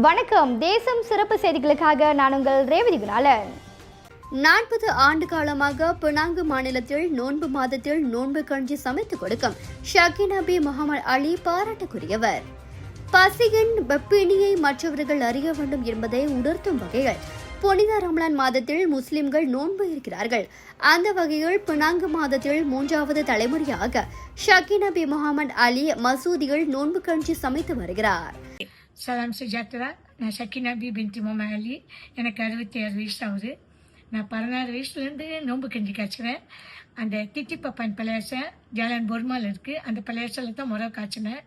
வணக்கம். தேசம் சிறப்பு செய்திகளுக்காக நான் உங்கள் ரேவதி குணாலன். 40 ஆண்டு காலமாக பினாங்கு மாநிலத்தில் நோன்பு மாதத்தில் நோன்பு கஞ்சி சமைத்து கொடுக்கும் ஷக்கீனா பி முகமது அலி பாராட்டுக்குரியவர். பசியின் வெப்பினியை மற்றவர்கள் அறிய வேண்டும் என்பதை உணர்த்தும் வகையில் புனித ரமலான் மாதத்தில் முஸ்லிம்கள் நோன்பு இருக்கிறார்கள். அந்த வகையில் பினாங்கு மாதத்தில் 3வது தலைமுறையாக ஷக்கீனா பி முகமது அலி மசூதியில் நோன்பு கஞ்சி சமைத்து வருகிறார். சலாம் சுஜாத்ரா. நான் ஷக்கீனா பி பின்தி முகமது அலி. எனக்கு 66 வயசு ஆகுது. நான் 16 வயசுலேருந்து நோன்பு கஞ்சி காய்ச்சினேன். அந்த திட்டிப்பப்பான் பழையாசம் ஜாலான் பொர்மால் இருக்குது, அந்த பழையாசில் தான் முறை காய்ச்சினேன்.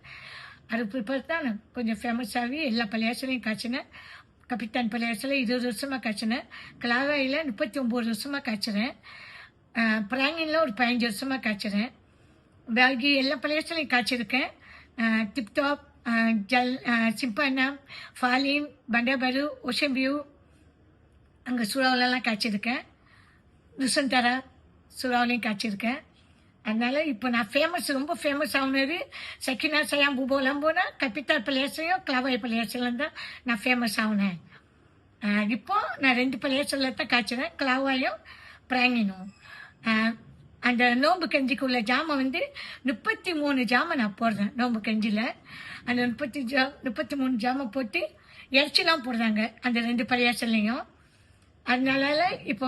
அது பிற்பாடு தான் நான் கொஞ்சம் ஃபேமஸ் ஆகி எல்லா பழையாசிலையும் காய்ச்சினேன். கப்பித்தான் பழையாசில் 20 வருஷமாக காய்ச்சினேன். கிளாவாயில் 39 வருஷமாக காய்ச்சினேன். பிராங்கினில் ஒரு 15 வருஷமாக காய்ச்சினேன். பாக்கி எல்லா பழையாசிலையும் காய்ச்சிருக்கேன். டிப்டாப், ஜல், சிம்பானா, ஃபாலிம், பண்டாபரு, ஒஷம்பியூ, அங்கே சுறாவிலலாம் காய்ச்சிருக்கேன். ருசந்தரா சுறாவிலையும் காய்ச்சிருக்கேன். அதனால் இப்போ நான் ரொம்ப ஃபேமஸ் ஆகுனது சக்கினா சயாம் பூபோலாம் போனால் கப்பித்தார் பழையாசையும் கிளாவாய் பழையாசிலும் தான் நான் ஃபேமஸ் ஆகுனேன். இப்போது நான் 2 பழையாசில் தான் காய்ச்சினேன், கிளாவாயும் பிராங்கினும். அந்த நோம்பு கஞ்சிக்குள்ள ஜாமை 33 ஜாமை நான் போடுறேன் நோம்பு கஞ்சியில். அந்த 33 ஜாமை போட்டு இறைச்சிலாம் போடுறாங்க அந்த 2 பழையாசிலையும். அதனால இப்போ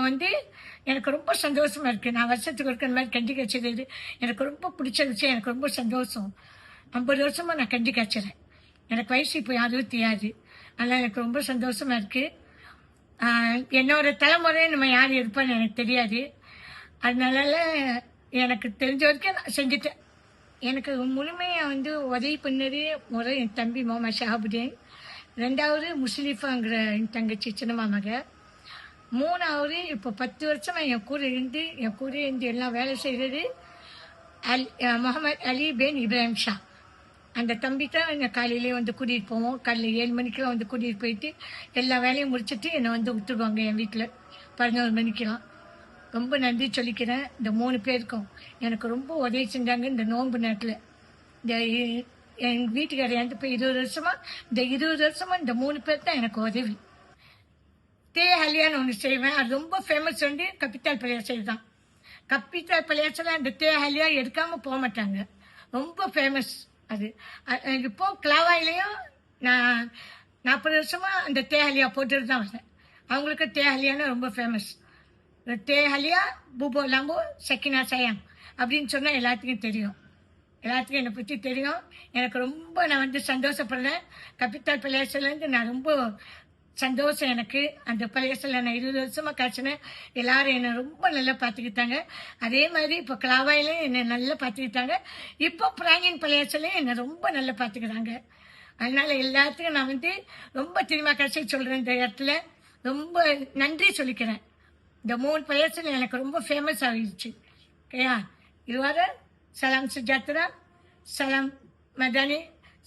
எனக்கு ரொம்ப சந்தோஷமாக இருக்குது. நான் வருஷத்துக்கு இருக்கிற மாதிரி கஞ்சி காய்ச்சது எனக்கு ரொம்ப பிடிச்சிருச்சு. எனக்கு ரொம்ப சந்தோஷம். 50 வருஷமாக நான் கஞ்சி காய்ச்சிறேன். எனக்கு வயசு இப்போ 66. அதனால் எனக்கு ரொம்ப சந்தோஷமாக இருக்குது. என்னோட தலைமுறை நம்ம யார் இருப்பான்னு எனக்கு தெரியாது. அதனால எனக்கு தெரிஞ்ச வரைக்கும் நான் செஞ்சுட்டேன். எனக்கு முழுமையாக உதவி பண்ணது முறை என் தம்பி முகமது ஷஹாபுதீன், 2வது முஸ்லிஃபாங்கிற என் தங்கச்சி சின்னம்மா மக, 3வது இப்போ 10 வருஷமாக என் கூட இருந்து எல்லாம் வேலை செய்கிறது முகமது அலி பின் இப்ராஹிம் ஷா. அந்த தம்பி தான் என்னை காலையிலே கூட்டிகிட்டு போவோம். காலையில் 7 மணிக்கெலாம் கூட்டிகிட்டு போயிட்டு எல்லா வேலையும் முடிச்சுட்டு என்னை விட்டுடுவாங்க என் வீட்டில் 11 மணிக்கெலாம். ரொம்ப நன்றி சொல்லிக்கிறேன் இந்த 3 பேருக்கும். எனக்கு ரொம்ப உதவி செஞ்சாங்க இந்த நோன்பு நேரத்தில். இந்த எங்கள் வீட்டுக்காரர் என்கிட்ட போய் 20 வருஷமாக இந்த 3 பேர் தான் எனக்கு உதவி. தே ஹலியான்னு ஒன்று செய்வேன். அது ரொம்ப ஃபேமஸ் கப்பித்தால் பழையாசல் தான். கப்பித்தால் பழையாசல் அந்த தே ஹலியா எடுக்காமல் போக மாட்டாங்க. ரொம்ப ஃபேமஸ் அது. இப்போ கிளாவாயிலையும் நான் 40 வருஷமாக அந்த தே ஹலியா போட்டுட்டு தான் வரேன். அவங்களுக்கு தே ஹலியானா ரொம்ப ஃபேமஸ். தே ஹலியா பூபோ லாம்போ சக்கினா சயாம் அப்படின்னு சொன்னால் எல்லாத்துக்கும் தெரியும். எல்லாத்துக்கும் என்னை பற்றி தெரியும். எனக்கு ரொம்ப நான் சந்தோஷப்படுறேன். கப்பித்தால் பழையாசிலேருந்து நான் ரொம்ப சந்தோஷம் எனக்கு. அந்த பழையாசில் நான் 20 வருஷமாக காய்ச்சினேன். எல்லாரும் என்னை ரொம்ப நல்லா பார்த்துக்கிட்டாங்க. அதே மாதிரி இப்போ கிளாவாயிலையும் என்னை நல்லா பார்த்துக்கிட்டாங்க. இப்போ பிராங்கின் பழையாசிலையும் என்னை ரொம்ப நல்லா பார்த்துக்கிறாங்க. அதனால் எல்லாத்துக்கும் நான் ரொம்ப திரும்ப கடைசி சொல்கிறேன். இந்த இடத்துல ரொம்ப நன்றி சொல்லிக்கிறேன். இந்த 3 பழையாசில் எனக்கு ரொம்ப ஃபேமஸ் ஆகிடுச்சு. ஓகேயா? இதுவார சலாம் சுஜாத்ரா, சலாம் மதானி,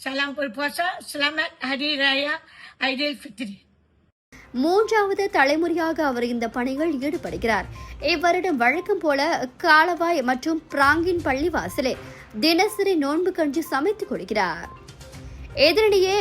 சலாம் புல்பாசா, சலாமத் ஹரி ராயா ஐடில் ஃபித்ரி. 3வது தலைமுறையாக அவர் இந்த பணிகள் ஈடுபடுகிறார். இவ்வருடம் வழக்கம் போல காலவாய் மற்றும் பிராங்கின் பள்ளிவாசலே தினசரி நோன்பு கஞ்சி சமைத்துக் கொடுக்கிறார். இதனிடையே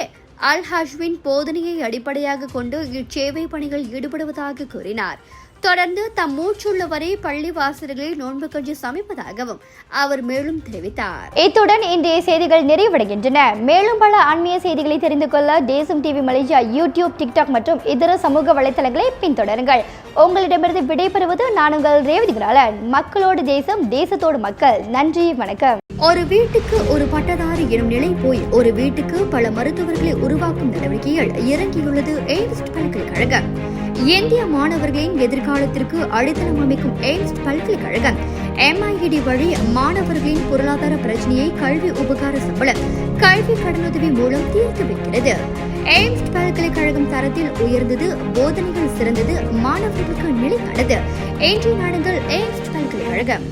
அல் ஹஷ்வின் போதனையை அடிப்படையாக கொண்டு இச்சேவை பணிகள் ஈடுபடுவதாக கூறினார். தொடர்ந்து தம் மூச்சுள்ளவரை பள்ளிவாசல்களில் நோன்பு கஞ்சி சமைப்பதாகவும் அவர் மேலும் தெரிவித்தார். இத்துடன் இன்றைய செய்திகள் நிறைவடைகின்றன. மேலும் பல ஆன்மீக செய்திகளை தெரிந்து கொள்ள தேசம் டிவி மலேசியா யூடியூப், டிக்டாக் மற்றும் இதர சமூக வலைதளங்களை பின்தொடருங்கள். உங்களிடமிருந்து விடைபெறுவது நான் உங்கள் ரேவதி குணாலன். மக்களோடு தேசம், தேசத்தோடு மக்கள். நன்றி, வணக்கம். ஒரு வீட்டுக்கு ஒரு பட்டதாரி எனும் நிலை போய் ஒரு வீட்டுக்கு பல மருத்துவர்களை உருவாக்கும் நடவடிக்கையில் இறங்கியுள்ளது எய்ம்ஸ் பல்கலைக்கழகம். இந்திய மாணவர்களின் எதிர்காலத்திற்கு அடித்தளம் அமைக்கும் எய்ம்ஸ் பல்கலைக்கழகம் MIED வழி மாணவர்களின் பொருளாதார பிரச்சனையை கல்வி உபகார சம்பளம், கல்வி கடனுதவி மூலம் தீர்த்து வைக்கிறது. எய்ம்ஸ் பல்கலைக்கழகம் தரத்தில் உயர்ந்தது, போதனைகள் சிறந்தது, மாணவர்களுக்கு நிலையானது. இன்றைய நாடுகள் எய்ம்ஸ் பல்கலைக்கழகம்.